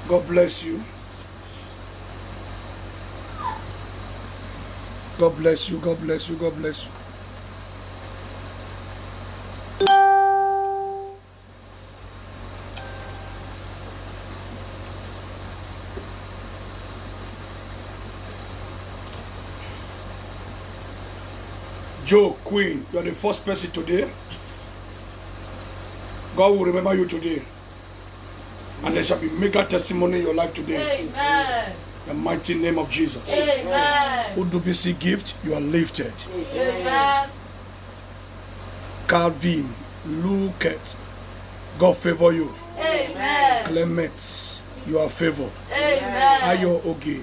God bless you. God bless you. God bless you. God bless you. Joe, Queen, you are the first person today. God will remember you today. And there shall be mega testimony in your life today. Amen. The mighty name of Jesus. Amen. UWC gift, you are lifted. Amen. Calvin, Luket, God favor you. Amen. Clement, you are favored. Amen. Ayo Oge,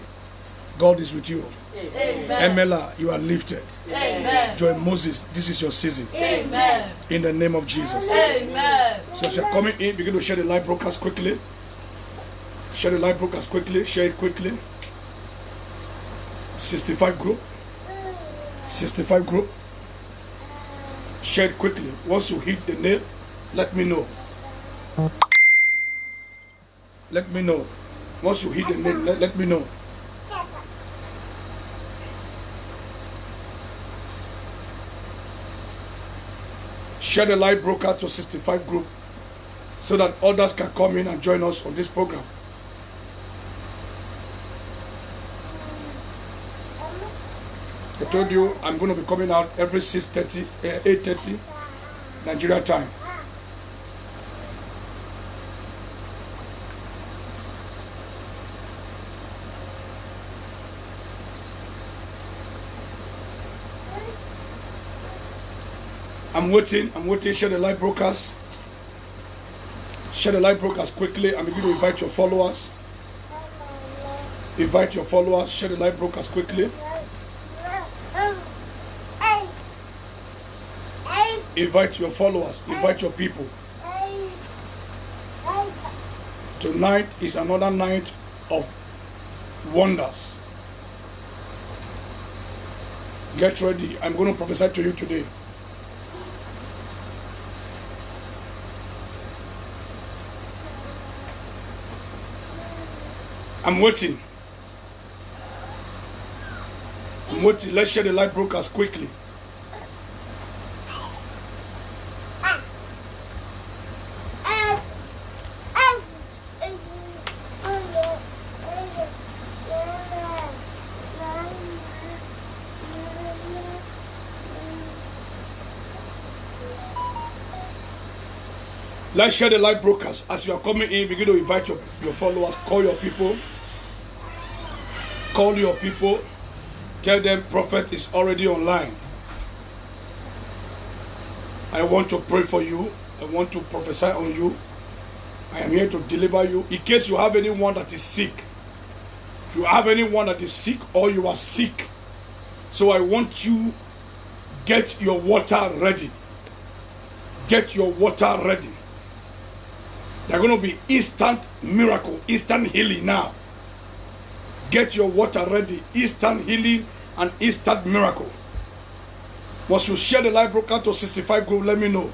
God is with you. Amen. Emela, you are lifted. Amen. Joy Moses, this is your season. Amen. In the name of Jesus. Amen. So as you're coming in, begin to share the live broadcast quickly. Share the live broadcast quickly. Share it quickly. 65 group. 65 group. Share it quickly. Once you hit the nail, let me know. Let me know. Once you hit the nail, let me know. Share the live broadcast to 65 group so that others can come in and join us on this program. I told you I'm going to be coming out every 6:30, 8:30 Nigeria time. I'm waiting. Share the live broadcast. Share the live broadcast quickly and begin to invite your followers. Invite your followers. Share the live broadcast quickly. Invite your followers. Invite your people. Tonight is another night of wonders. Get ready. I'm going to prophesy to you today. I'm waiting. Let's share the live broadcast quickly. Let's share the live broadcast. As you are coming in, begin to invite your followers. Call your people. Call your people. Tell them prophet is already online. I want to pray for you. I want to prophesy on you. I am here to deliver you. In case you have anyone that is sick. If you have anyone that is sick or you are sick. So I want you get your water ready. Get your water ready. They're going to be instant miracle, instant healing now. Get your water ready. Instant healing and instant miracle. Once you share the live broadcast to 65 group, let me know.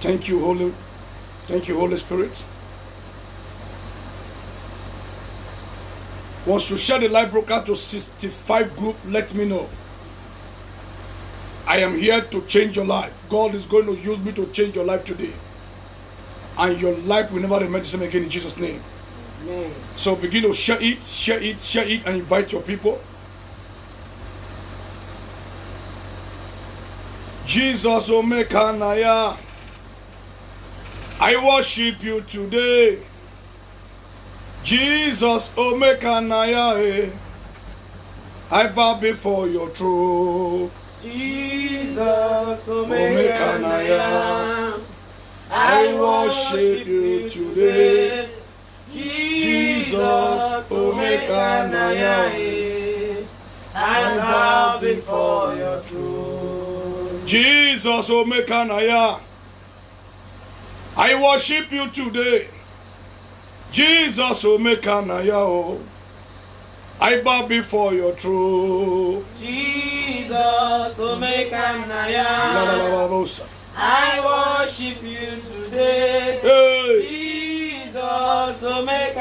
Thank you, Holy Spirit. Once you share the live broadcast to 65 group, let me know. I am here to change your life. God is going to use me to change your life today. And your life will never remain the same again in Jesus' name. Amen. So begin to share it, and invite your people. Jesus Omekanaya, I worship you today. Jesus Omekanaya, I bow before your throne. Jesus Omekanaya, I worship you today. Jesus Omekanaya, I bow before your throne. Jesus Omekanaya, I worship you today. Jesus Omekanaya, I bow before your throne. Jesus Omekanaya, I worship you today. Hey. Jesus Jesus, so make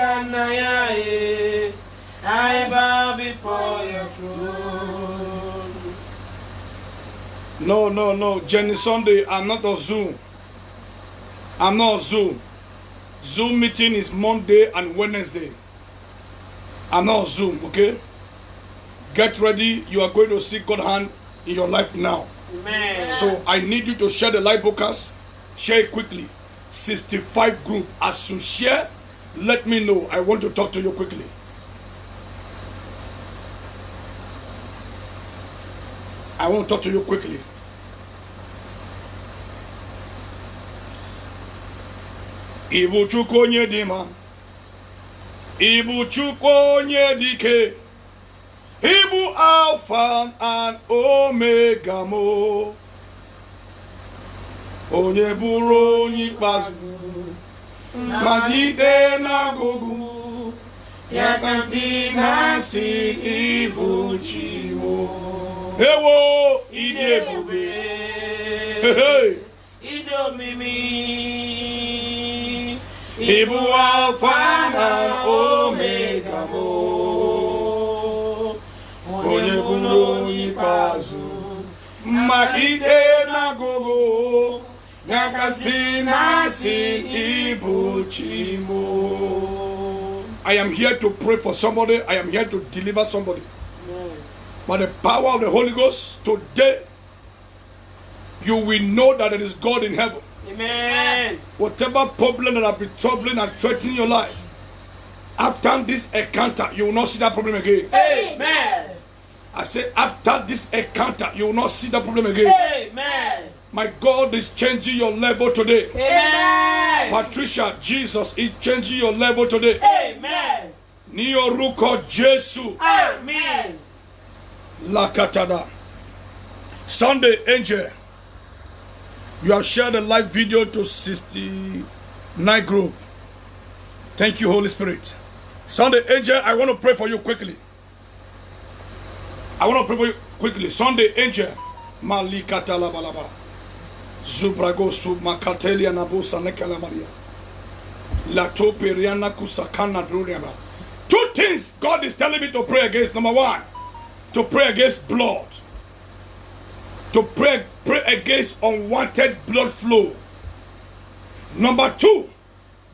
I bow before your throne. No. Jenny Sunday, I'm not on Zoom. I'm not on Zoom. Zoom meeting is Monday and Wednesday. I'm not on Zoom, okay? Get ready. You are going to see God's hand in your life now. Amen. So I need you to share the live broadcast. Share it quickly. 65 group. As you share, let me know. I want to talk to you quickly. I want to talk to you quickly. Ibu Chukwu onye dị mma. Ibu Chukwu onye dike. Ibu Alpha and Omega mo. Onye bụrụ onye ikpeazụ. Malite n'ọgụgụ. Ya ka ndị na-asị ịbụ chi mo. Ewo ịdị ebube. Ịdị omimi. Ibu Alpha and Omega mo. Onye bụrụ onye ikpeazụ. Malite n'ọgụgụ. Ya ka ndị na-asị ịbụ chi mo. I am here to pray for somebody. I am here to deliver somebody. Amen. By the power of the Holy Ghost, today, you will know that there is God in heaven. Amen. Whatever problem that have been troubling and threatening your life, after this encounter, you will not see that problem again. Amen. I say, after this encounter, you will not see that problem again. Amen. My God is changing your level today. Amen. Patricia, Jesus is changing your level today. Amen. Ní orúkọ Jésù. Amen. Lakatada. Sunday Angel. You have shared a live video to 69 group. Thank you, Holy Spirit. Sunday Angel, I want to pray for you quickly. I want to pray for you quickly. Sunday Angel. Malikata labalaba. Zubrago submakatelia nabusa nekala Maria. Lato periana kusakana druniaba. Two things God is telling me to pray against. Number one, to pray against blood. To pray against unwanted blood flow. Number two,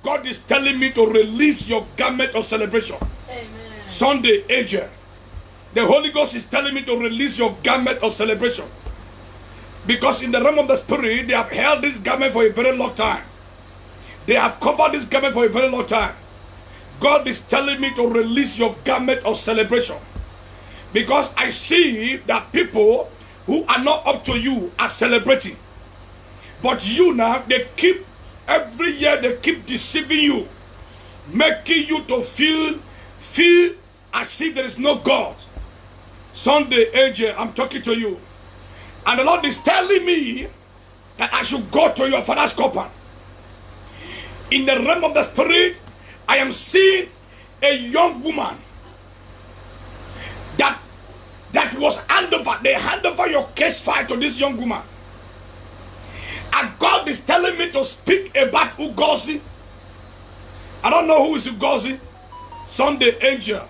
God is telling me to release your garment of celebration. Amen. Sunday Angel. The Holy Ghost is telling me to release your garment of celebration. Because in the realm of the Spirit, they have held this garment for a very long time. They have covered this garment for a very long time. God is telling me to release your garment of celebration. Because I see that people who are not up to you are celebrating. But you now, they keep, every year they keep deceiving you. Making you to feel as if there is no God. Sunday Angel, I'm talking to you. And the Lord is telling me that I should go to your father's compound. In the realm of the Spirit, I am seeing a young woman that was handed over. They hand over your case file to this young woman. And God is telling me to speak about Ugozi. I don't know who is Ugozi. Sunday Angel.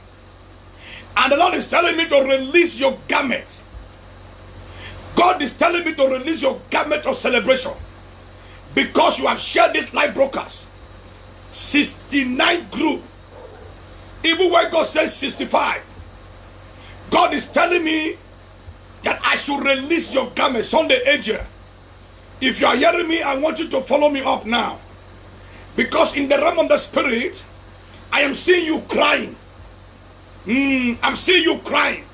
And the Lord is telling me to release your garment. God is telling me to release your garment of celebration. Because you have shared this live broadcast. 69 group. Even when God says 65. God is telling me that I should release your garment. Sunday Angel. If you are hearing me, I want you to follow me up now. Because in the realm of the Spirit, I am seeing you crying. I'm seeing you crying.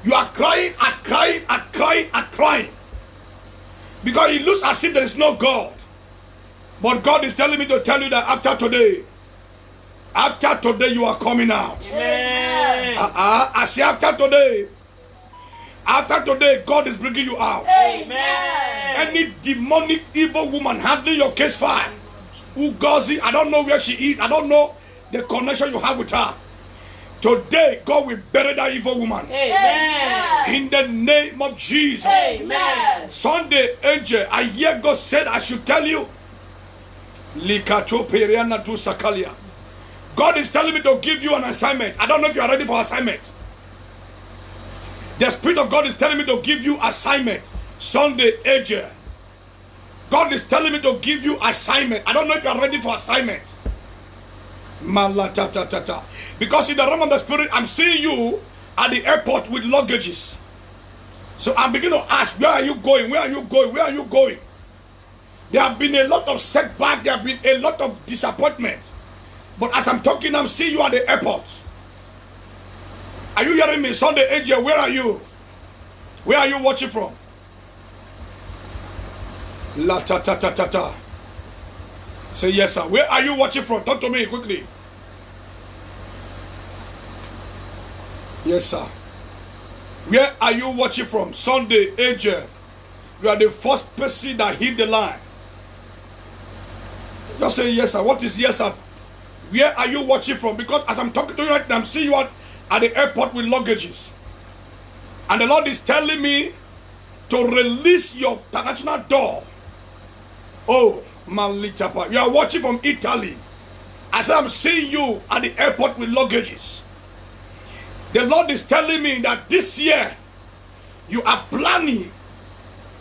You are crying and crying and crying and crying. Because it looks as if there is no God. But God is telling me to tell you that after today you are coming out. Amen. I say after today, God is bringing you out. Amen. Any demonic evil woman handling your case file, Ugozi, I don't know where she is. I don't know the connection you have with her. Today, God will bury that evil woman. Amen. In the name of Jesus. Amen. Sunday Angel, I hear God said I should tell you Likato periana tu sakalia. God is telling me to give you an assignment. I don't know if you are ready for assignment. The Spirit of God is telling me to give you assignment. Sunday, AJ. God is telling me to give you assignment. I don't know if you are ready for assignment. Malatatata. Because in the realm of the Spirit, I'm seeing you at the airport with luggages. So I'm beginning to ask, where are you going? Where are you going? Where are you going? There have been a lot of setback. There have been a lot of disappointment. But as I'm talking, I'm seeing you at the airport. Are you hearing me? Sunday, AJ, where are you? Where are you watching from? La ta ta ta ta ta. Say yes, sir. Where are you watching from? Talk to me quickly. Yes, sir. Where are you watching from? Sunday, AJ. You are the first person that hit the line. Just say yes, sir. What is yes, sir? Where are you watching from? Because as I'm talking to you right now, I'm seeing you at the airport with luggages. And the Lord is telling me to release your international door. Oh, Malitapa. You are watching from Italy. As I'm seeing you at the airport with luggages. The Lord is telling me that this year you are planning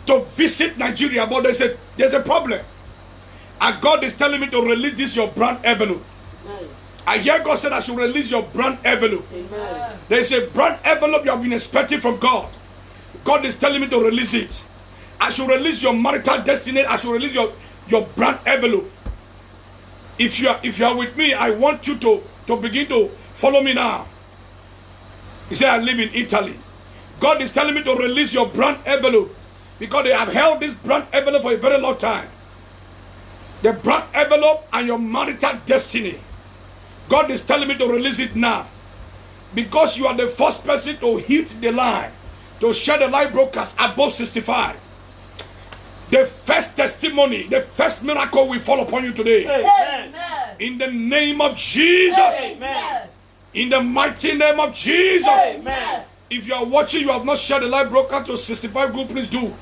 to visit Nigeria, but there's a problem. And God is telling me to release this your brand envelope. Amen. I hear God said I should release your brand envelope. Amen. There is a brand envelope you have been expecting from God. God is telling me to release it. I should release your marital destiny. I should release your brand envelope. If you are with me, I want you to begin to follow me now. He said, I live in Italy. God is telling me to release your brand envelope because they have held this brand envelope for a very long time. The brand envelope and your marital destiny. God is telling me to release it now because you are the first person to hit the line, to share the live broadcast above 65. The first testimony, the first miracle will fall upon you today. Amen. In the name of Jesus. Amen. In the mighty name of Jesus. Amen. If you are watching, you have not shared the live broadcast to 65 group, please do.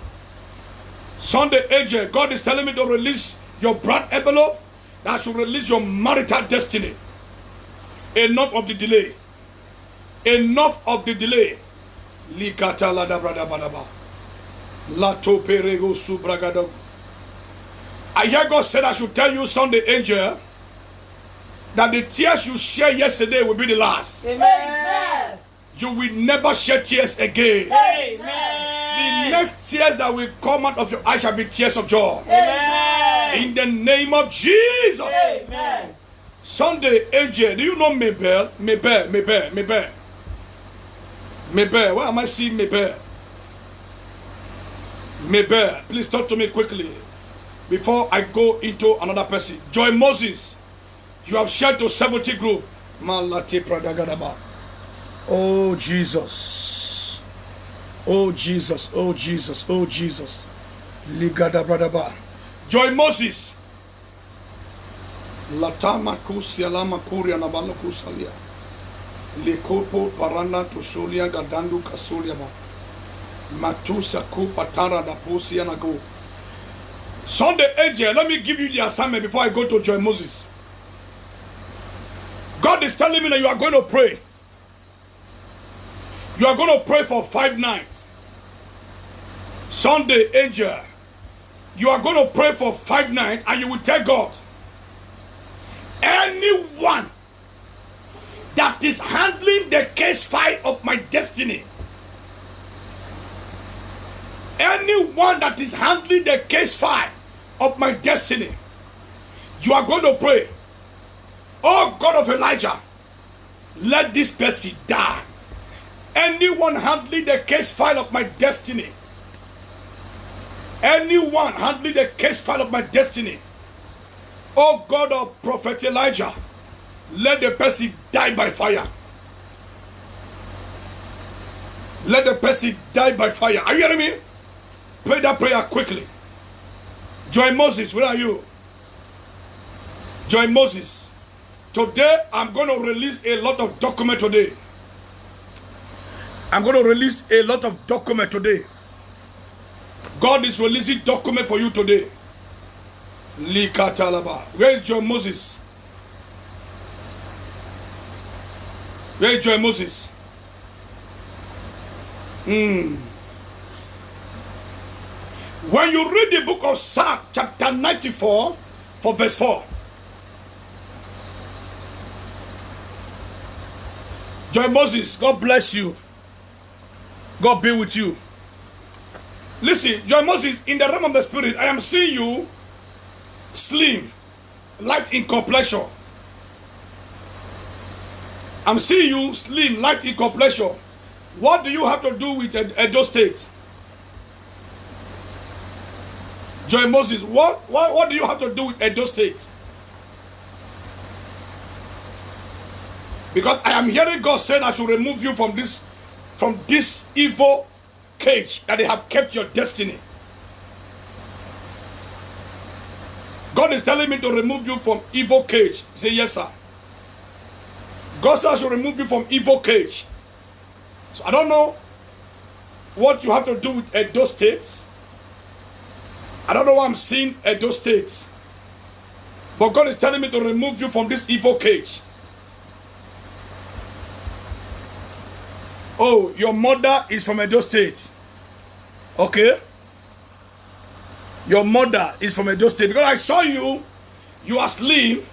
Sunday, AJ, God is telling me to release your brand envelope. That should release your marital destiny. Enough of the delay. Enough of the delay. Likata la da brada badaba. Lato perego subragado. I hear God said I should tell you, Sunday, angel, that the tears you shared yesterday will be the last. Amen. You will never shed tears again. Amen. The next tears that will come out of your eyes shall be tears of joy. Amen. In the name of Jesus. Amen. Sunday, AJ, do you know Mabel? Mabel. Where am I seeing Mabel? Mabel, please talk to me quickly before I go into another person. Joy Moses, you have shared to 70 group. Malati Pradagadaba. Oh Jesus. Oh Jesus. Oh Jesus. Oh Jesus. Ligada Bradaba. Joy Moses. Latama kusia lama kuria na bala kusalia. Lekopo parana tusulia gadandu kasulia ba. Matusa ku patara da pusia na go. Sunday, AJ, let me give you the assignment before I go to Joy Moses. God is telling me that you are going to pray. You are going to pray for 5 nights. Sunday, angel, you are going to pray for 5 nights and you will tell God, anyone that is handling the case file of my destiny, anyone that is handling the case file of my destiny, you are going to pray, oh God of Elijah, let this person die. Anyone handling the case file of my destiny, anyone handling the case file of my destiny, oh God of Prophet Elijah, let the person die by fire. Let the person die by fire. Are you hearing me? Pray that prayer quickly. Joy Moses, where are you? Joy Moses. Today, I'm going to release a lot of document today. I'm going to release a lot of document today. God is releasing document for you today. Likatalaba. Where is Joy Moses? Where is Joy Moses? When you read the book of Psalm, chapter 94, for verse 4. Joy Moses, God bless you. God be with you. Listen, Joy Moses, in the realm of the spirit, I am seeing you slim, light in complexion. I'm seeing you slim, light in complexion. What do you have to do with Edo State? Joy Moses, what do you have to do with Edo State? Because I am hearing God saying I should remove you from this evil cage that they have kept your destiny. God is telling me to remove you from evil cage. Say yes, sir. God says I should remove you from evil cage. So I don't know what you have to do with Edo State. I don't know why I'm seeing Edo State. But God is telling me to remove you from this evil cage. Oh, your mother is from Edo State. Okay? Your mother is from Edo State. Because I saw you, you are slim,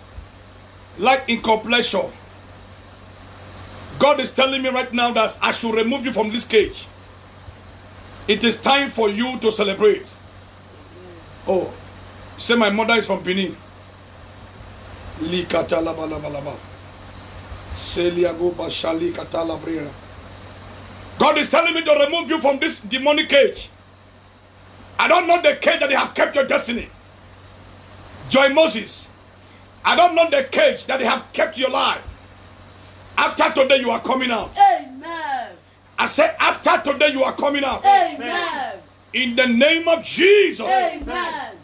light in complexion. God is telling me right now that I should remove you from this cage. It is time for you to celebrate. Oh, say my mother is from Benin. God is telling me to remove you from this demonic cage. I don't know the cage that they have kept your destiny. Joy Moses, I don't know the cage that they have kept your life. After today, you are coming out. Amen. I said, after today, you are coming out. Amen. In the name of Jesus. Amen.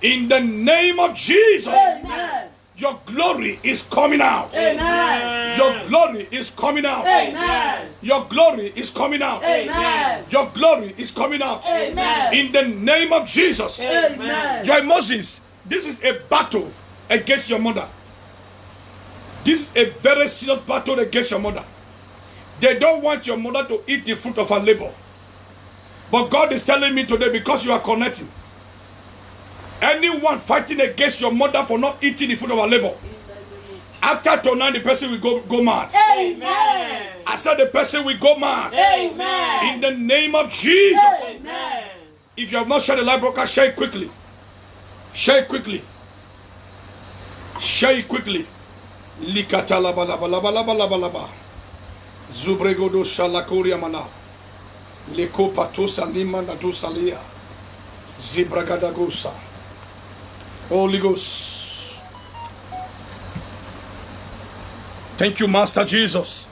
In the name of Jesus. Amen. Your glory is coming out. Amen. Your glory is coming out. Amen. Your glory is coming out. Amen. Your glory is coming out. Amen. In the name of Jesus. Amen. Joy Moses, this is a battle against your mother. This is a very serious battle against your mother. They don't want your mother to eat the fruit of her labor. But God is telling me today, because you are connecting, anyone fighting against your mother for not eating the fruit of her labor, after tonight the person will go mad. Amen. I said the person will go mad. Amen. In the name of Jesus. Amen. If you have not shared the live broadcast, share it quickly. Share it quickly. Share it quickly. Likatalabalabalabalaba. Zubregodo shalakoria mana. Leko patosa nimanda dosalia. Zibragadagosa. Holy Ghost. Thank you, Master Jesus.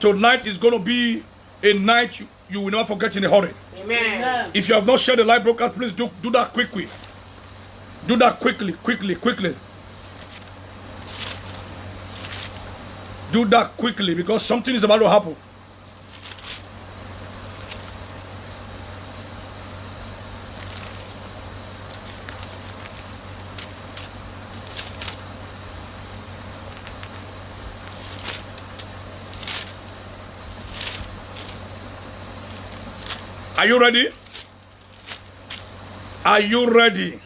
Tonight is going to be a night you will never forget in a hurry. Amen. If you have not shared the live broadcast, please do that quickly. Do that quickly. Do that quickly, because something is about to happen. Are you ready? Are you ready?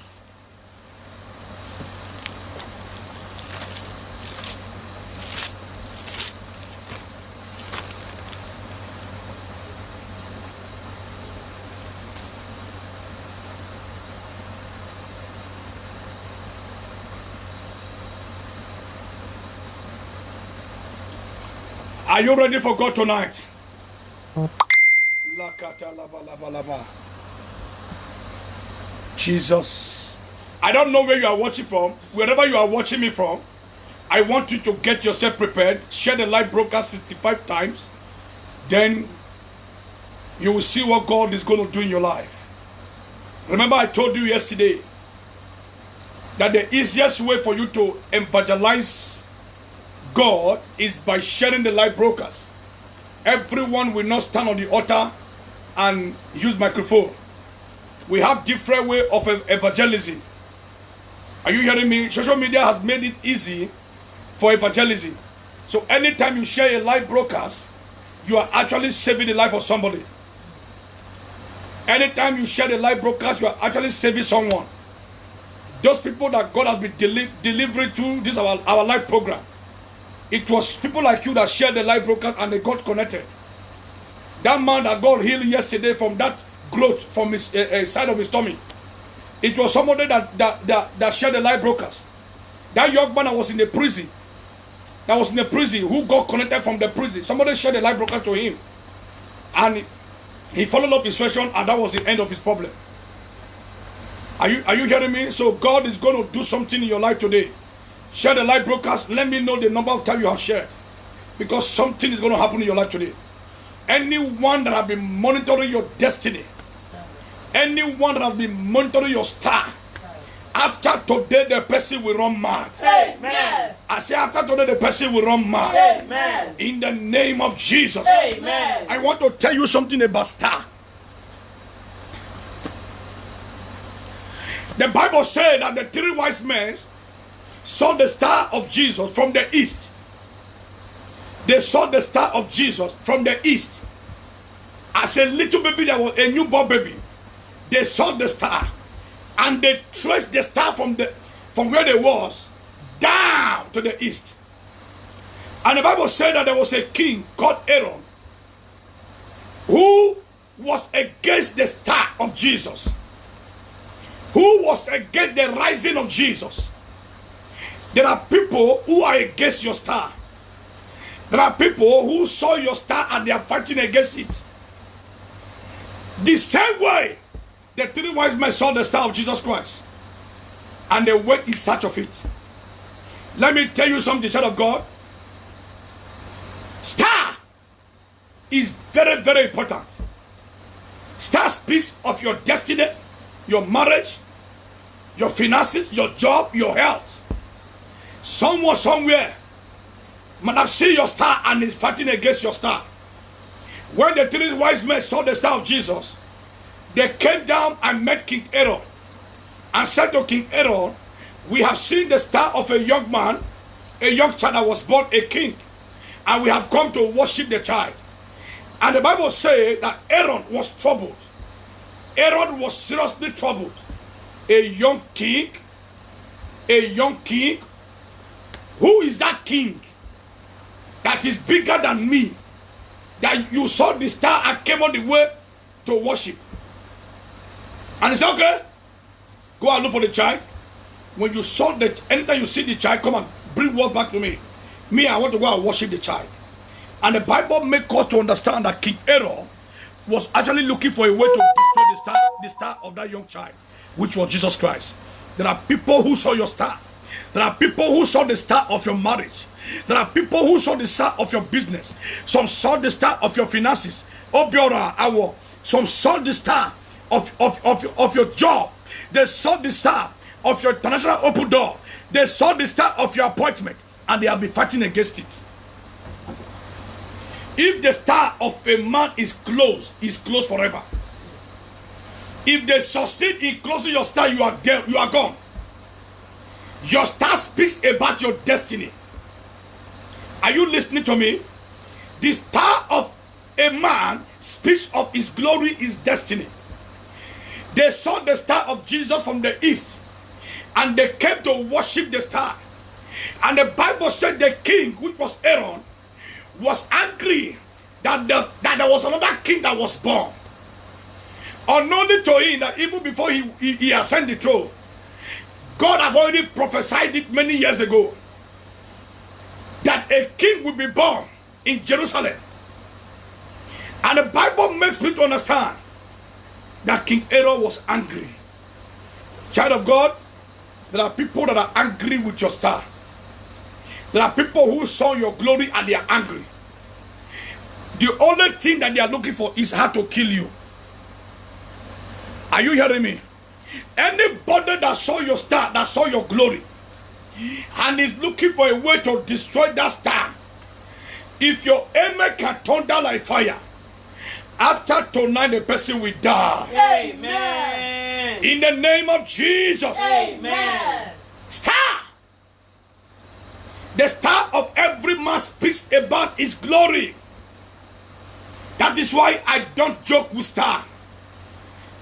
Are you ready for God tonight? Jesus. I don't know where you are watching from. Wherever you are watching me from, I want you to get yourself prepared. Share the live broadcast 65 times. Then you will see what God is going to do in your life. Remember, I told you yesterday that the easiest way for you to evangelize God is by sharing the live broadcast. Everyone will not stand on the altar and use microphone. We have different way of evangelism. Are you hearing me? Social media has made it easy for evangelism. So anytime you share a live broadcast, you are actually saving the life of somebody. Anytime you share the live broadcast, you are actually saving someone. Those people that God has been delivering to this our live program, it was people like you that shared the live broadcast and they got connected. That man that God healed yesterday from that growth from his side of his tummy, it was somebody that shared the live broadcast. That young man that was in the prison, who got connected from the prison, somebody shared the live broadcast to him, and he followed up his session, and that was the end of his problem. Are you hearing me? So God is going to do something in your life today. Share the live broadcast. Let me know the number of times you have shared, because something is going to happen in your life today. Anyone that has been monitoring your destiny, anyone that has been monitoring your star, after today the person will run mad. Amen. I say after today the person will run mad. Amen. In the name of Jesus. Amen. I want to tell you something about star. The Bible said that the three wise men saw the star of Jesus from the east. They saw the star of Jesus from the east. As a little baby, that was a newborn baby. They saw the star, and they traced the star from where they was down to the east. And the Bible said that there was a king called Aaron who was against the star of Jesus, who was against the rising of Jesus. There are people who are against your star. There are people who saw your star and they are fighting against it. The same way the three wise men saw the star of Jesus Christ and they went in search of it. Let me tell you something, child of God. Star is very, very important. Star speaks of your destiny, your marriage, your finances, your job, your health. Someone somewhere might have seen your star and is fighting against your star. When the three wise men saw the star of Jesus, they came down and met King Aaron and said to King Aaron, we have seen the star of a young man, a young child that was born a king, and we have come to worship the child. And the Bible says that Aaron was troubled. Aaron was seriously troubled. A young king. Who is that king that is bigger than me, that you saw the star and came on the way to worship? And he said, okay, go and look for the child. When you saw that, anytime you see the child, come and bring word back to me. Me, I want to go and worship the child. And the Bible makes us to understand that King Aaron was actually looking for a way to destroy the star of that young child, which was Jesus Christ. There are people who saw your star. There are people who saw the star of your marriage. There are people who saw the star of your business. Some saw the star of your finances. Some saw the star of your job. They saw the star of your international open door. They saw the star of your appointment, and they have been fighting against it. If the star of a man is closed forever. If they succeed in closing your star, you are there, you are gone. Your star speaks about your destiny. Are you listening to me? The star of a man speaks of his glory, his destiny. They saw the star of Jesus from the east, and they came to worship the star. And the Bible said the king, which was Aaron, was angry that there was another king that was born. Unknown to him that even before he ascended the throne, God had already prophesied it many years ago, that a king will be born in Jerusalem. And the Bible makes me to understand that King Aaron was angry. Child of God, there are people that are angry with your star. There are people who saw your glory and they are angry. The only thing that they are looking for is how to kill you. Are you hearing me? Anybody that saw your star, that saw your glory, and is looking for a way to destroy that star, if your amen can turn down like fire, after tonight the person will die. Amen. In the name of Jesus. Amen. The star of every man speaks about his glory. That is why I don't joke with star.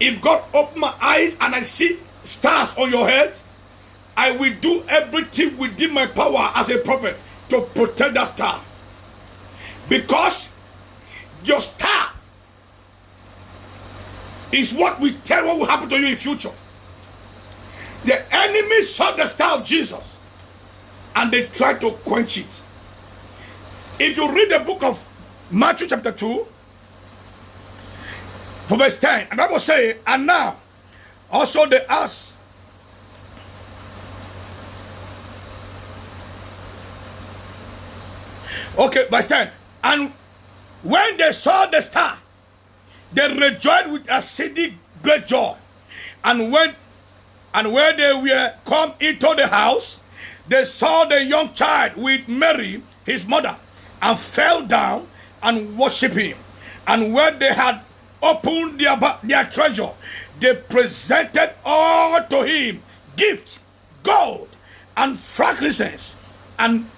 If God open my eyes and I see stars on your head, I will do everything within my power as a prophet to protect that star. Because your star is what will tell what will happen to you in future. The enemy saw the star of Jesus and they tried to quench it. If you read the book of Matthew chapter 2, from verse 10, and I will say, and now also they asked, okay, verse 10, and when they saw the star, they rejoiced with exceeding great joy. And when they were come into the house, they saw the young child with Mary, his mother, and fell down and worshipped him. And when they had opened their treasure, they presented all to him gifts, gold, and frankincense, and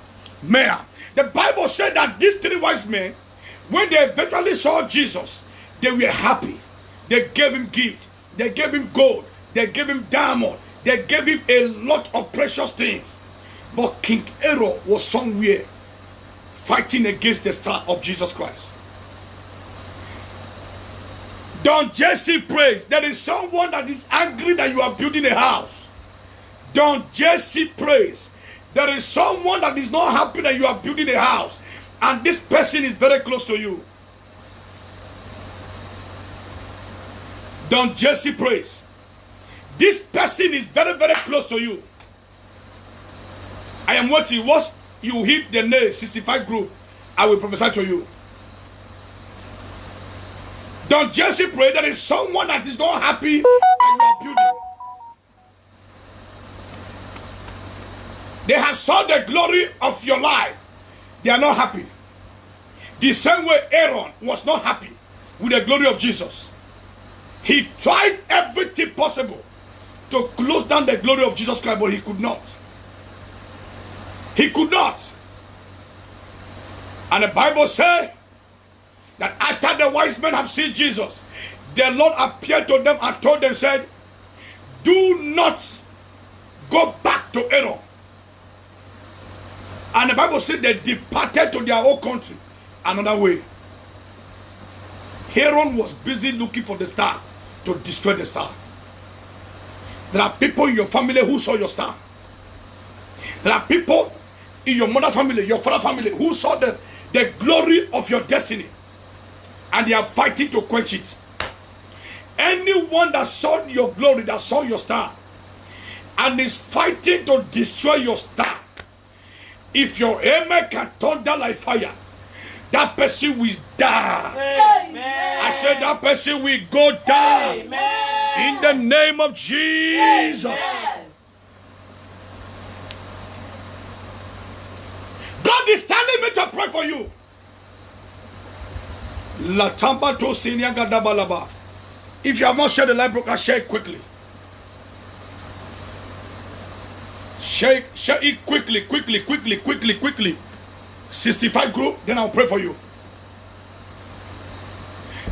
myrrh. The Bible said that these three wise men, when they eventually saw Jesus, they were happy. They gave him gift. They gave him gold. They gave him diamond. They gave him a lot of precious things. But King Herod was somewhere fighting against the star of Jesus Christ. Don't just see praise. There is someone that is angry that you are building a house. Don't just see praise. There is someone that is not happy that you are building a house. And this person is very close to you. Don't just see praise. This person is very, very close to you. I am watching. Once you hit the nail 65 group, I will prophesy to you. Don't just pray. There is someone that is not happy and you are building. They have saw the glory of your life. They are not happy. The same way Aaron was not happy with the glory of Jesus. He tried everything possible to close down the glory of Jesus Christ, but he could not. He could not. And the Bible says that after the wise men have seen Jesus, the Lord appeared to them and told them, said, do not go back to Aaron. And the Bible said they departed to their own country another way. Aaron was busy looking for the star to destroy the star. There are people in your family who saw your star. There are people in your mother's family, your father's family, who saw the glory of your destiny. And they are fighting to quench it. Anyone that saw your glory, that saw your star, and is fighting to destroy your star, if your amen can turn down like fire, that person will die. Amen. I said that person will go down. Amen. In the name of Jesus. Amen. God is telling me to pray for you. Latamba to senior gadabalaba. If you have not shared the live broadcast, share it quickly. Share it quickly. 65 group, then I'll pray for you.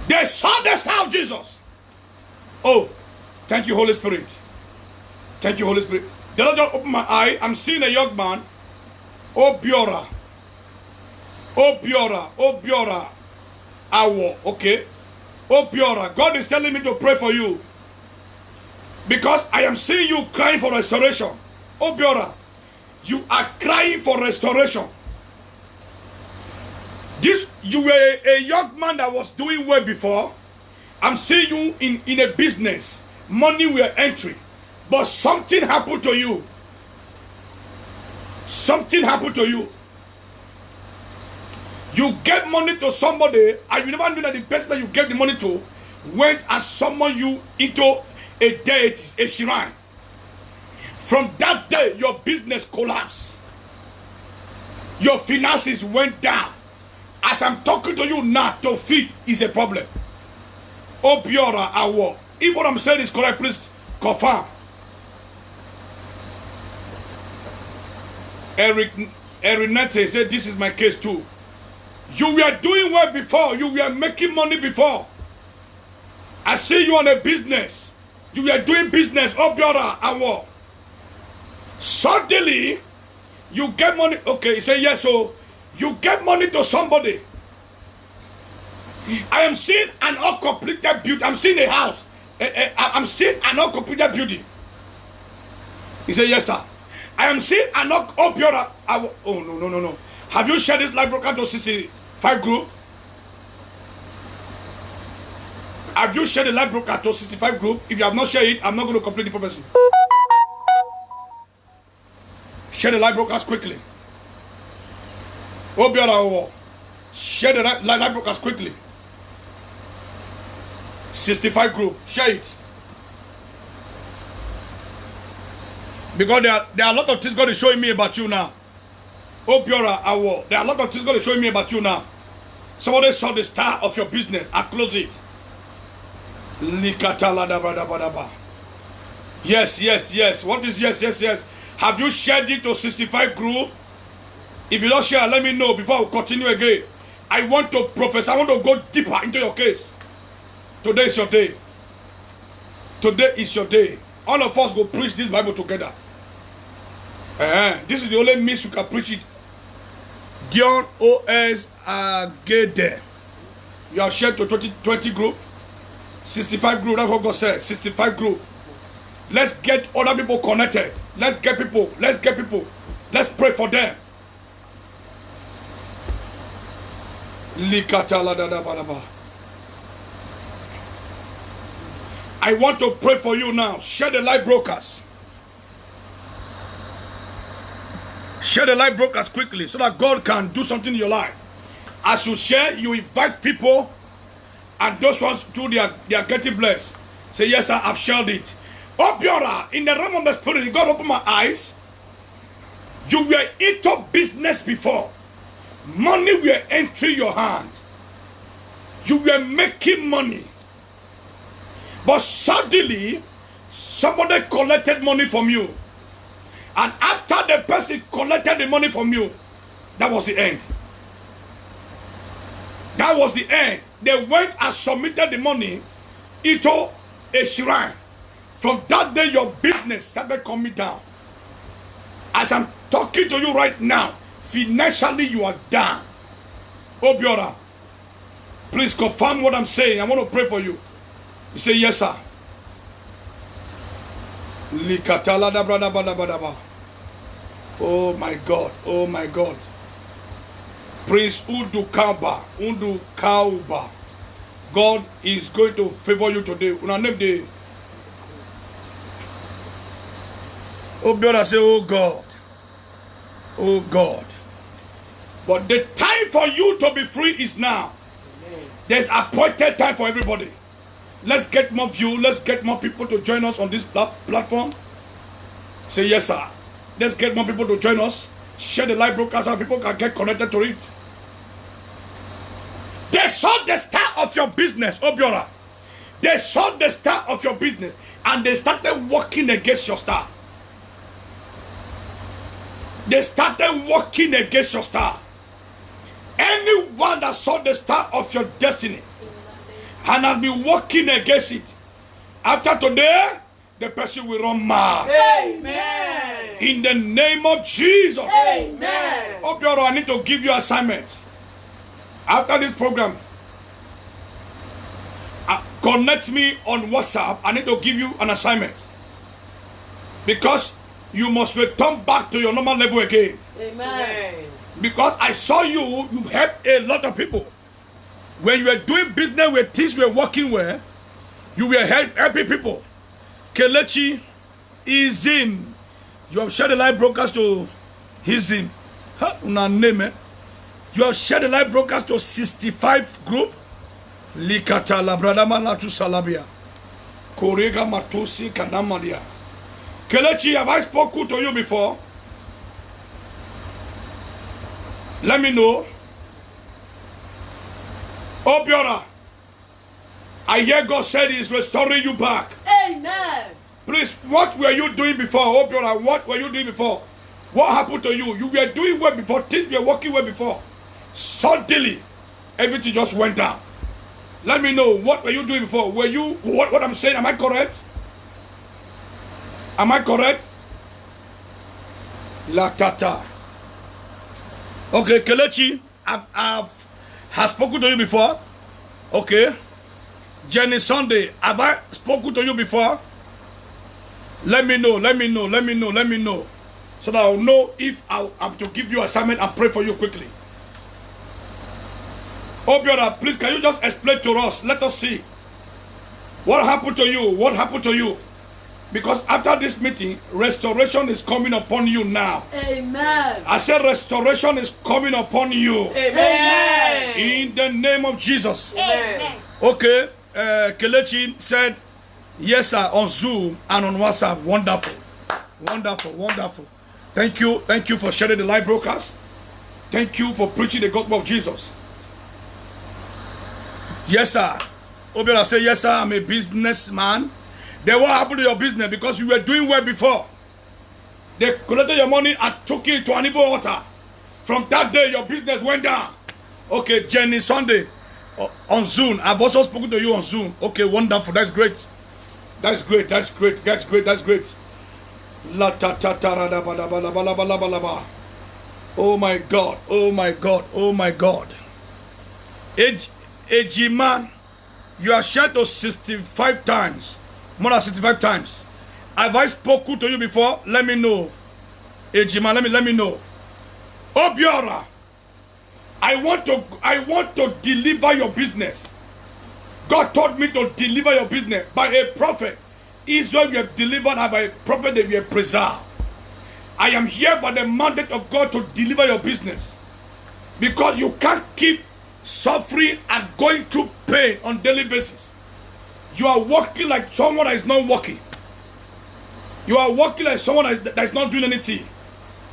They saw the star of Jesus. Oh, thank you, Holy Spirit. Thank you, Holy Spirit. The Lord just opened my eye. I'm seeing a young man. Oh, Biora. Awo, okay. Oh, Biora. God is telling me to pray for you. Because I am seeing you crying for restoration. Oh, Biora. You are crying for restoration. You were a young man that was doing well before. I'm seeing you in a business. Money were entering. But something happened to you. Something happened to you. You gave money to somebody and you never knew that the person that you gave the money to went and summoned you into a deity, a shrine. From that day, your business collapsed. Your finances went down. As I'm talking to you now, to feed is a problem. Oh, Biora, Awo. If what I'm saying is correct, please confirm. Eric Erinete said, this is my case too. You were doing well before. You were making money before. I see you on a business. You were doing business. Obiora Awo. Suddenly, you get money. Okay, he said yes. So you get money to somebody. I am seeing an uncompleted building. I'm seeing a house. I'm seeing an uncompleted building. He said yes, sir. I am seeing an Obiora. Oh no. Have you shared this live broadcast to 65 group? Have you shared the live broadcast to 65 group? If you have not shared it, I'm not going to complete the prophecy. Share the live broadcast quickly. Obiora, share the live broadcast quickly. 65 group, share it. Because there are a lot of things God is showing me about you now. Obiora, there are a lot of things God is showing me about you now. Somebody saw the star of your business. I close it. Yes. What is yes? Have you shared it to 65 group? If you don't share, let me know before I continue again. I want to prophesy. I want to go deeper into your case. Today is your day. Today is your day. All of us go preach this Bible together. This is the only means you can preach it. Dion OS Agede. You have shared to 20 group. 65 group. That's what God said. 65 group. Let's get other people connected. Let's get people. Let's pray for them. I want to pray for you now. Share the live broadcast. Share the live broadcast quickly so that God can do something in your life. As you share, you invite people, and those ones too, they are getting blessed. Say, yes, sir, I've shared it. Obiora, in the realm of the spirit, God opened my eyes. You were into business before. Money were entering your hand. You were making money. But suddenly, somebody collected money from you. And after the person collected the money from you, that was the end. That was the end. They went and submitted the money into a shrine. From that day, your business started coming down. As I'm talking to you right now, financially you are down. Obiora, please confirm what I'm saying. I want to pray for you. You say, yes, sir. Oh my God. Oh my God. Prince Udu Kauba. God is going to favor you today. Obiora say, oh God. Oh God. But the time for you to be free is now. There's appointed time for everybody. Let's get more view. Let's get more people to join us on this platform. Say yes, sir. Let's get more people to join us. Share the live broadcast so people can get connected to it. They saw the star of your business, Obiora. They saw the star of your business and they started working against your star. They started working against your star. Anyone that saw the star of your destiny and has been working against it, after today, the person will run mad. Amen. In the name of Jesus. Amen. Obiora, I need to give you assignment. After this program, connect me on WhatsApp. I need to give you an assignment. Because you must return back to your normal level again. Amen. Because I saw you've helped a lot of people. When you were doing business where things were working well, you were helping people. Kelechi Izim. You have shared the live broadcast to Izim. You have shared the live broadcast to 65 group. Likata Labradama Latu Salabia. Korega Matusi Kanamadia. Kelechi, have I spoken to you before? Let me know. Obiora, I hear God said He is restoring you back. Amen. Please, what were you doing before? Obiora, what were you doing before? What happened to you? You were doing well before, things were working well before. Suddenly, everything just went down. Let me know, what were you doing before? Were you, what I'm saying, am I correct? Am I correct? La tata. Okay, Kelechi, have spoken to you before. Okay. Jenny Sunday, have I spoken to you before? Let me know, let me know, let me know, let me know. So that I'll know if I'm to give you assignment and pray for you quickly. Oh, brother, please, can you just explain to us? Let us see. What happened to you? What happened to you? Because after this meeting, restoration is coming upon you now. Amen. I said restoration is coming upon you. Amen. In the name of Jesus. Amen. Okay, Kelechi said, yes, sir, on Zoom and on WhatsApp. Wonderful. Wonderful, wonderful. Thank you for sharing the live broadcast. Thank you for preaching the gospel of Jesus. Yes, sir. Obiora say, yes, sir, I'm a businessman. Then what happened to your business? Because you were doing well before. They collected your money and took it to an evil altar. From that day, your business went down. Okay, Jenny Sunday on Zoom. I've also spoken to you on Zoom. Okay, wonderful. That's great. That's great. That's great. That's great. That's great. La ta ta ta ra da ba da ba la ba la ba la ba la ba. Oh my God. Oh my God. Oh my God. Ejima, you are shared to 65 times. More than 65 times. Have I spoken to you before? Let me know. Ejima, let me know. Obiora, I want to deliver your business. God told me to deliver your business by a prophet. Israel we have delivered, and by a prophet they were preserved. I am here by the mandate of God to deliver your business. Because you can't keep suffering and going through pain on daily basis. You are walking like someone that is not working. You are walking like someone that is not doing anything.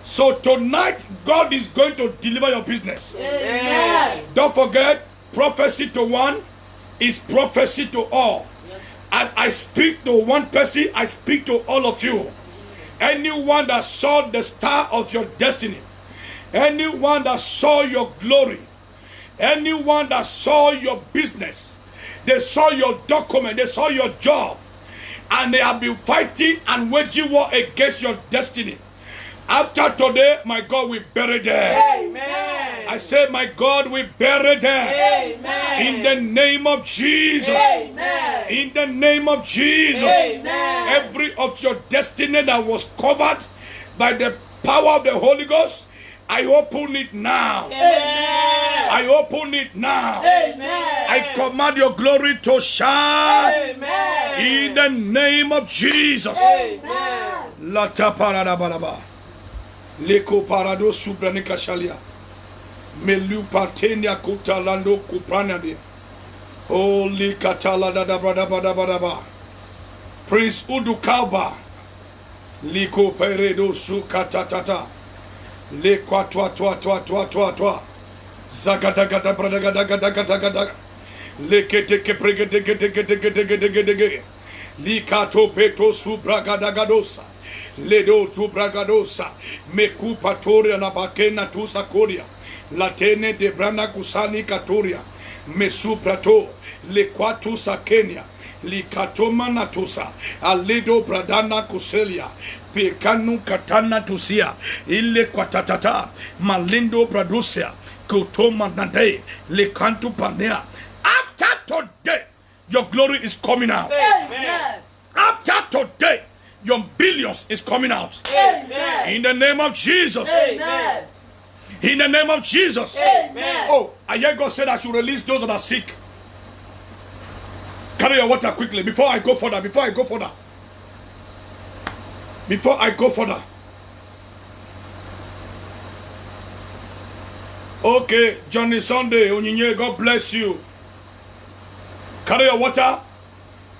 So tonight, God is going to deliver your business. Amen. Don't forget, prophecy to one is prophecy to all. Yes. As I speak to one person, I speak to all of you. Anyone that saw the star of your destiny, anyone that saw your glory, anyone that saw your business, they saw your document, they saw your job, and they have been fighting and waging war against your destiny. After today, my God will bury them. Amen. I say, my God will bury them. Amen. In the name of Jesus. Amen. In the name of Jesus. Amen. Every of your destiny that was covered by the power of the Holy Ghost, I open it now. Amen. I open it now. Amen. I command your glory to shine. Amen. In the name of Jesus. Amen. Lata parada balaba. Leko parado subranika shalia. Melu patenia kutalando kupranadia. Holy katala da brada bada bada ba. Prince Udukaba. Liko peredo su katatata. Le kwa twa. Zagadagada bradagadagadagadagadaga. Le keteke pregedegedegedegedegedege. Likato peto subragadagadosa. Ledo subragadosa. Meku patoria na bakena tusa koria. Latene de brana kusani katoria. Mesu prato. Le kwatusa Kenya. Likatoma natusa. Aledo bradana kuselia. Pekanu katana tusia. Ile kwatatata. Malindo bradusia. Kutoma nade. Likantu panea. After today, your glory is coming out. Amen. After today, your billions is coming out. Amen. In the name of Jesus. Amen. In the name of Jesus. Amen. Oh, I hear God said I should release those that are sick. Carry your water quickly before I go further. Before I go further. Okay, Johnny Sunday, Onyinye, God bless you. Carry your water.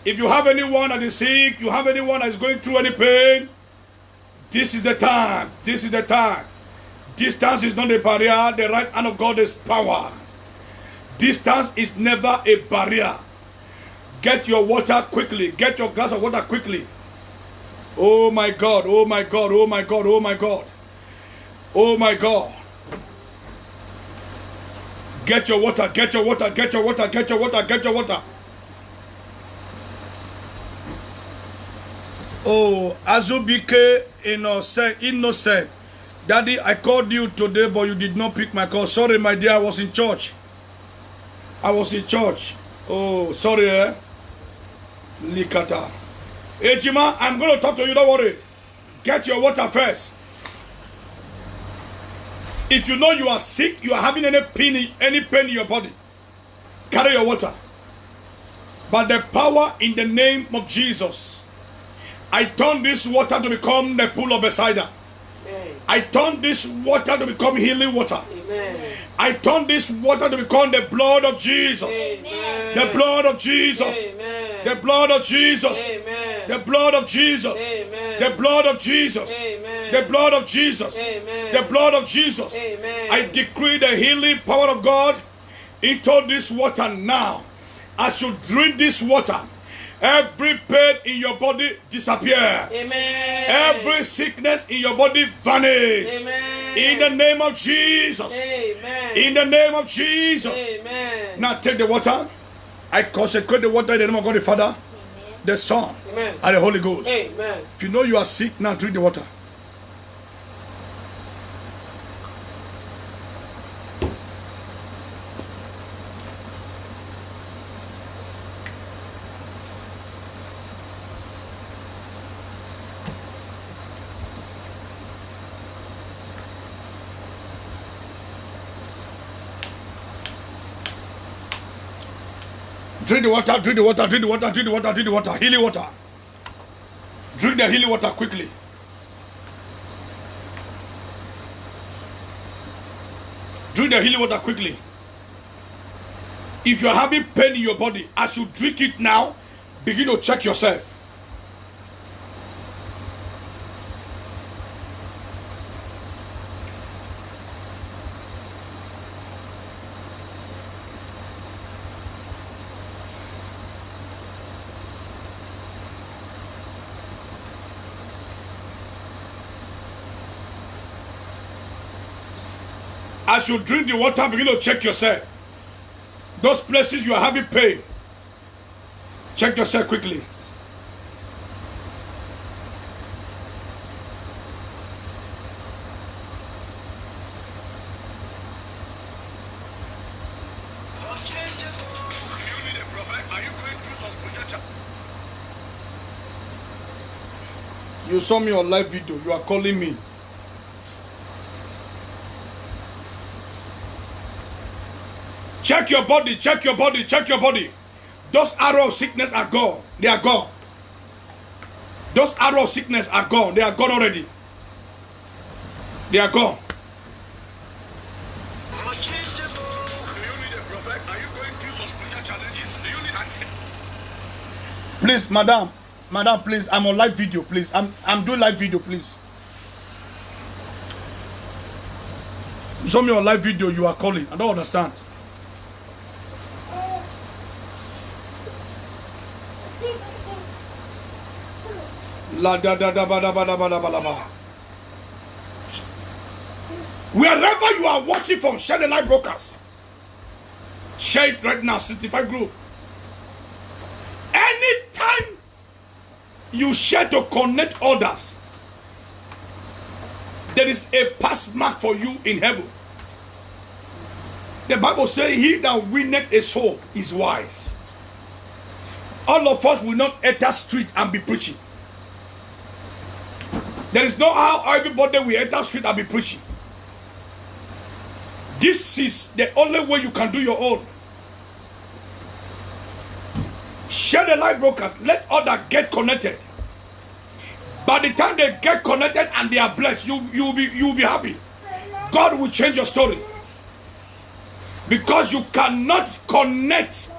If you have anyone that is sick, you have anyone that is going through any pain, this is the time. This is the time. Distance is not a barrier. The right hand of God is power. Distance is never a barrier. Get your water quickly. Get your glass of water quickly. Oh my God, oh my God, oh my God, oh my God. Oh my God. Get your water, get your water, get your water, get your water, get your water. Oh, Azubike innocent. Daddy, I called you today, but you did not pick my call. Sorry, my dear, I was in church. I was in church. Oh, sorry, eh? Likata. Hey, Jima, I'm going to talk to you, don't worry. Get your water first. If you know you are sick, you are having any pain in your body, carry your water. But the power in the name of Jesus, I turn this water to become the pool of Bethesda. I turn this water to become healing water. Amen. I turn this water to become the blood of Jesus. Amen. The blood of Jesus. Amen. The blood of Jesus. Amen. The blood of Jesus. Amen. The blood of Jesus. Amen. The blood of Jesus. Amen. The blood of Jesus. Amen. I decree the healing power of God into this water now. As you drink this water, every pain in your body disappear. Amen. Every sickness in your body vanish. Amen. In the name of Jesus. Amen. In the name of Jesus. Amen. Now take the water. I consecrate the water in the name of God the Father, the Son, Amen. and the Holy Ghost. Amen. If you know you are sick, now drink the water. Drink the water, drink the water, drink the water, drink the water, drink the water, healing water. Drink the healing water quickly. Drink the healing water quickly. If you're having pain in your body, as you drink it now, begin to check yourself. As you drink the water, begin to check yourself. Those places you are having pain, check yourself quickly. You saw me on live video, you are calling me. Check your body, check your body, check your body. Those arrows of sickness are gone. They are gone. Those arrows of sickness are gone. They are gone already. They are gone. Please, madam, please, I'm on live video, please. I'm doing live video, please. Show me on live video you are calling. I don't understand. La da da da ba da ba da ba da ba da ba. Wherever you are watching from, share the live broadcast. Share it right now, 65 group. Anytime you share to connect others, there is a pass mark for you in heaven. The Bible says, he that winneth a soul is wise. All of us will not enter street and be preaching. There is no how everybody will enter street and be preaching. This is the only way you can do your own. Share the live broadcast. Let others get connected. By the time they get connected and they are blessed, you will be happy. God will change your story. Because you cannot connect,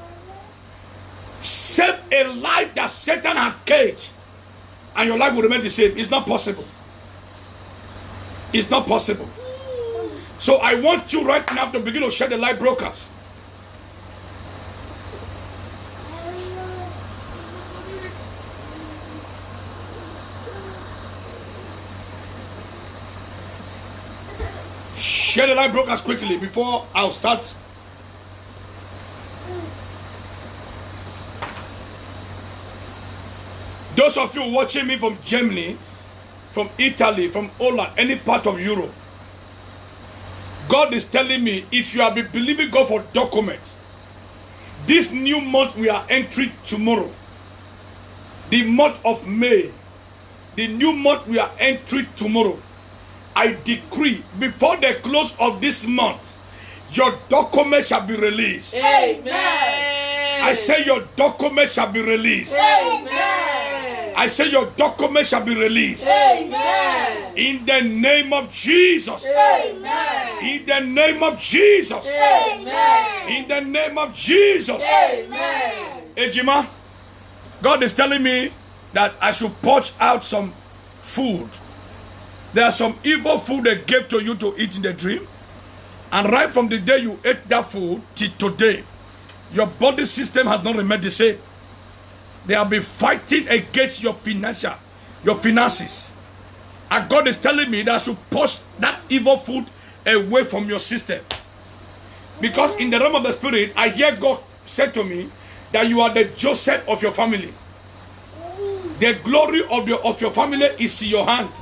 save a life that Satan has caged, and your life will remain the same. It's not possible. It's not possible. So I want you right now to begin to share the live broadcast. Share the live broadcast quickly before I'll start. Those of you watching me from Germany, from Italy, from Holland, any part of Europe, God is telling me, if you have been believing God for documents, this new month we are entering tomorrow, the month of May, the new month we are entering tomorrow, I decree before the close of this month, your document shall be released. Amen. I say your document shall be released. Amen. I say your document shall be released. Amen. In the name of Jesus. Amen. In the name of Jesus. Amen. In the name of Jesus. Amen. Ejima, God is telling me that I should purge out some food. There are some evil food they gave to you to eat in the dream. And right from the day you ate that food till today, your body system has not remained the same. They have been fighting against your finances. And God is telling me that I should push that evil food away from your system. Because in the realm of the spirit, I hear God say to me that you are the Joseph of your family. The glory of your family is in your hand.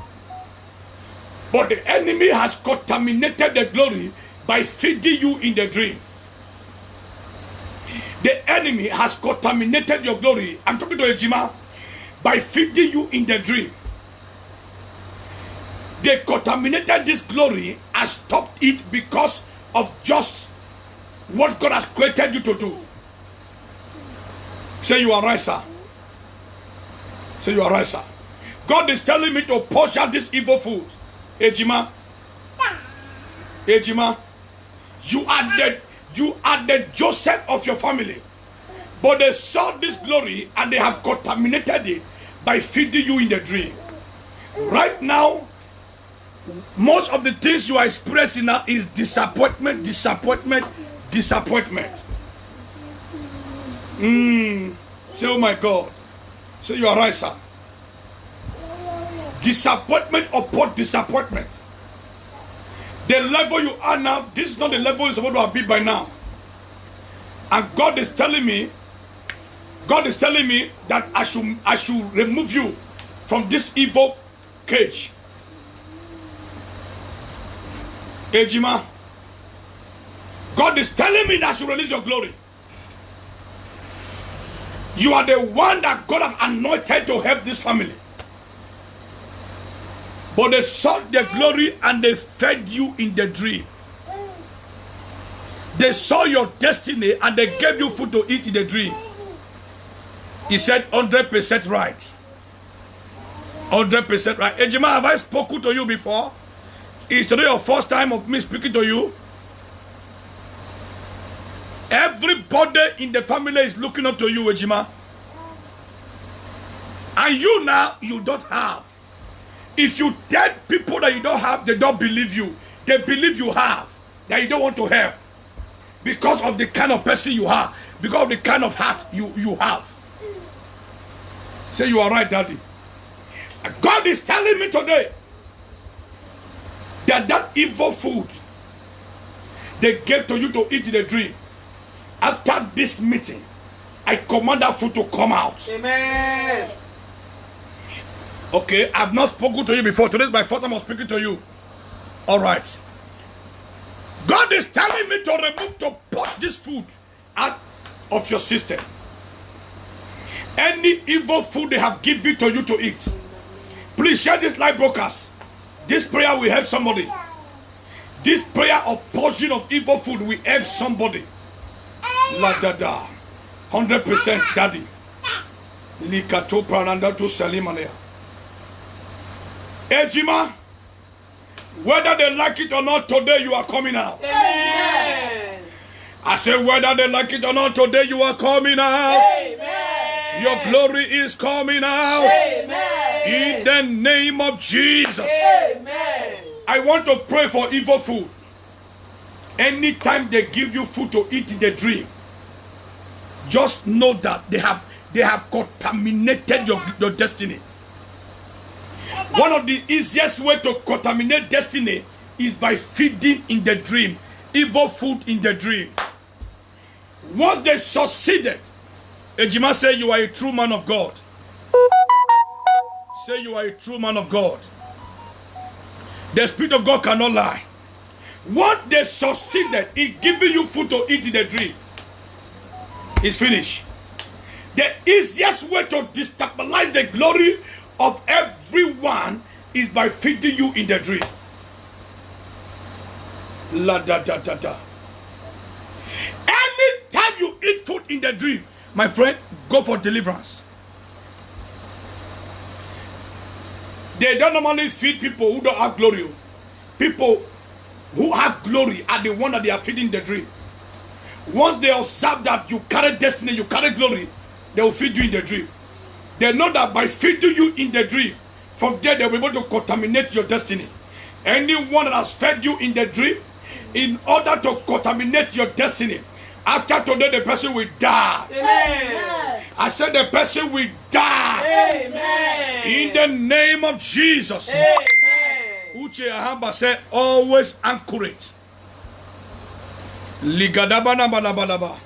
But the enemy has contaminated the glory by feeding you in the dream. The enemy has contaminated your glory. I'm talking to Ejima. By feeding you in the dream. They contaminated this glory and stopped it because of just what God has created you to do. Say you are right, sir. Say you are right, sir. God is telling me to push out this evil food. Ejima. Ejima. You are the Joseph of your family. But they saw this glory and they have contaminated it by feeding you in the dream. Right now, most of the things you are expressing now is disappointment. Say, oh my God. Say, you are right, sir. Disappointment upon disappointment. The level you are now, this is not the level you're supposed to have been by now. And God is telling me that I should remove you from this evil cage. Ejima, God is telling me that I should release your glory. You are the one that God has anointed to help this family. But they saw the glory and they fed you in the dream. They saw your destiny and they gave you food to eat in the dream. He said 100% right. 100% right. Ejima, have I spoken to you before? Is today your first time of me speaking to you? Everybody in the family is looking up to you, Ejima. And you now, you don't have. If you tell people that you don't have, they don't believe you. They believe you have, that you don't want to help. Because of the kind of person you are. Because of the kind of heart you have. Say, you are right, Daddy. God is telling me today that evil food they gave to you to eat in the dream, after this meeting, I command that food to come out. Amen. Okay, I've not spoken to you before. Today is my first time of speaking to you. All right. God is telling me to push this food out of your system. Any evil food they have given to you to eat, please share this live broadcast. This prayer will help somebody. This prayer of portion of evil food will help somebody. La dada. 100% daddy. Likato prananda to Salimanea. Ejima, whether they like it or not, today you are coming out. Amen. I say whether they like it or not, today you are coming out. Amen. Your glory is coming out. Amen. In the name of Jesus. Amen. I want to pray for evil food. Anytime they give you food to eat in the dream, just know that they have contaminated your destiny. One of the easiest way to contaminate destiny is by feeding in the dream. Evil food in the dream. Once they succeeded, Ejima say you are a true man of God. Say you are a true man of God. The Spirit of God cannot lie. Once they succeeded in giving you food to eat in the dream, it's finished. The easiest way to destabilize the glory of everyone is by feeding you in the dream. La da da da da. Anytime you eat food in the dream, my friend, go for deliverance. They don't normally feed people who don't have glory. People who have glory are the one that they are feeding the dream. Once they observe that you carry destiny, you carry glory, they will feed you in the dream. They know that by feeding you in the dream, from there they will be able to contaminate your destiny. Anyone that has fed you in the dream, in order to contaminate your destiny, after today the person will die. Amen. I said the person will die. Amen. In the name of Jesus. Amen. Uche Ahamba said, always accurate. Ligadabanabalaba.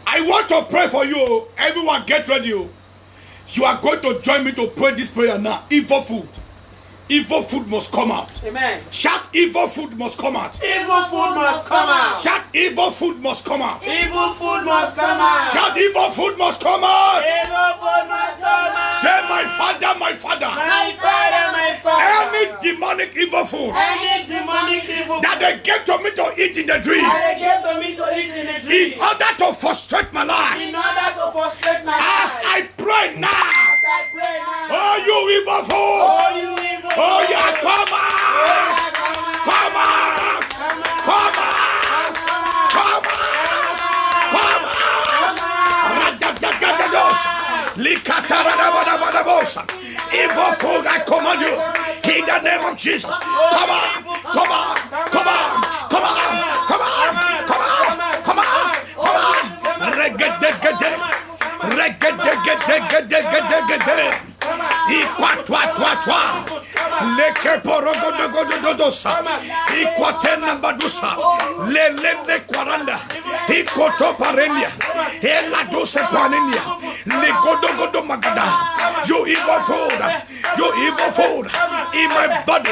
I want to pray for you. Everyone get ready. You are going to join me to pray this prayer now. Evil food. Evil food must come out. Amen. Shout, evil food must come out. Evil food must come out. Shout, evil food must come out. Evil food must come out. Shout, evil food must come out. Evil food must come out. Say, my father, my father. My father, my father. Any demonic evil food Any demonic evil that they gave to me to eat in the dream, that they gave to me to eat in the dream, in order to frustrate my life, in order to frustrate my as life, I pray now, as I pray now, oh you evil food, oh you evil oh food, yeah, come out, come out, come out, come out, come out. Evil food, I command you in the name of Jesus. Come on, come on, come on, come on, come on, come on, come on, come on. Regedegede, regedegede. Ikwatwatwatwa. Leke porogodogododosa. Ikwatena badusa. Lelele kwaranda. Ikoto parenia. Eladose panenia. Ligodogodo magada. You evil food. You evil food in my body.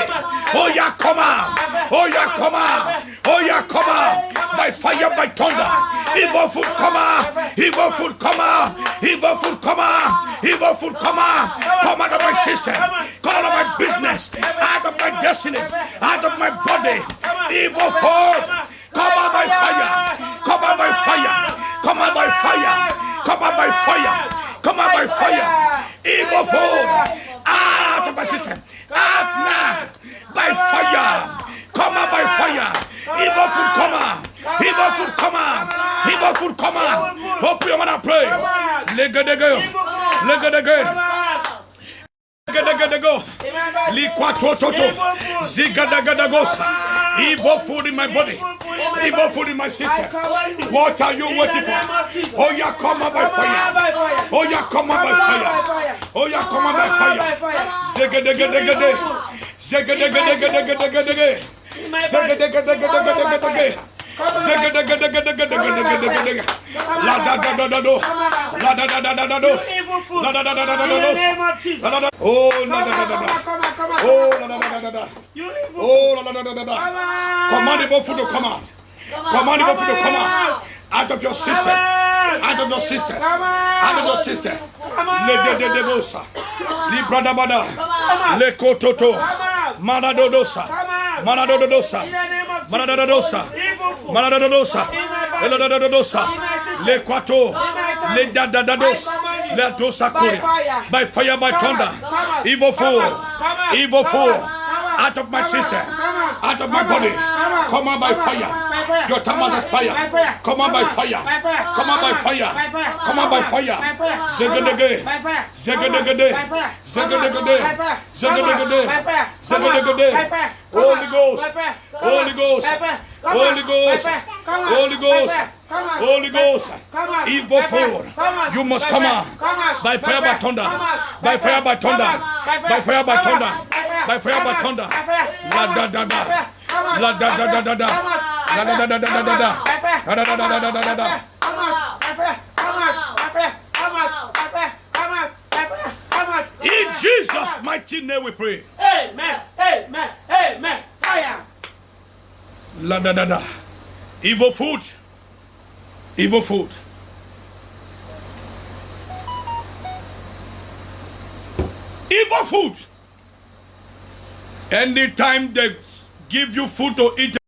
Oh yeah, come on. Oh yeah, come on. Oh yeah, come on. By fire, by thunder. Evil food, come on. Evil food, come on. Evil food, come on. Evil food, come on. Come out of my system. Come out of my business. Out of my destiny. Out of my body. Evil food. Come on by fire. Come on by fire. Come on by fire. Come on by fire. Come on by fire. Evil food. Out of my system. Out now. By fire. Come on by fire. Evil food, come on. Evil food, come on. Evil food, come on. Open your mouth and pray. Leg of the girl. Leg of the girl. Go. Liquatoto. Zigadagadagosa. Evil food in my body. Evil food in my system. What are you waiting for? Oh, yeah, come on by fire. Oh, yeah, come on by fire. Oh, yeah, come on by fire. Zigadagade. Zigadagade. Zigadagade. Command evil food to come out. Command evil food to come out. Out of your system. Out of your system. Out of your system. Le Libradabada. Le Kototo. Manadodosa. Manadodosa. Manadodosa. Manadodosa. Eladodosa. Le Quato. Le Dadados. Le Dosa Kuri. By fire, by thunder. Evil fool. Evil fool. Out of my system. Out of my body. Come on by fire. Your time has expired. Come on by fire. Come on by fire. Come on by fire. Zegadege. Zegadege. Zegadege. Zegadege. Zegadege. Holy Ghost. Holy Ghost. Holy Ghost. Holy Ghost. Holy Ghost. Evil food. You must come out. By fire, by thunder. By fire, by thunder. By fire, by thunder. By fire, by thunder. La da da da. La da da da da da. La da da da da da da da. La da da da da da da da. In Jesus' mighty name we pray. Amen. Amen. Amen. Fire. La da da da. Evil food. Evil food. Evil food. Anytime they give you food to eat,